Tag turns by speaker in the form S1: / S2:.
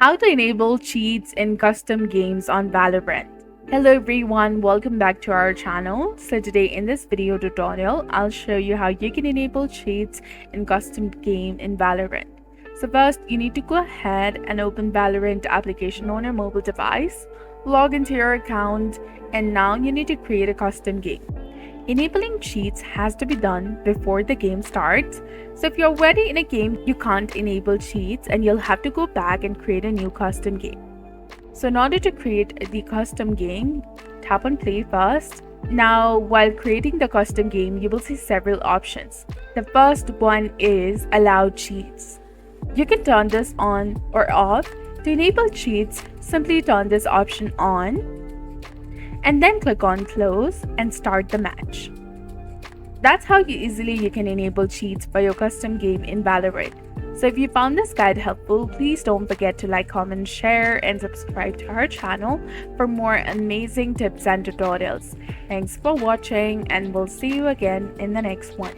S1: How to enable cheats in custom games on Valorant. Hello everyone, welcome back to our channel. So today in this video tutorial, I'll show you how you can enable cheats in custom game in Valorant. So first, you need to go ahead and open Valorant application on your mobile device, log into your account, and now you need to create a custom game. Enabling cheats has to be done before the game starts. So if you're already in a game, you can't enable cheats and you'll have to go back and create a new custom game. So in order to create the custom game, tap on play first. Now, while creating the custom game, you will see several options. The first one is allow cheats. You can turn this on or off. To enable cheats, simply turn this option on and then click on close and start the match. That's how you can enable cheats for your custom game in Valorant. So if you found this guide helpful, please don't forget to like, comment, share, and subscribe to our channel for more amazing tips and tutorials. Thanks for watching, and we'll see you again in the next one.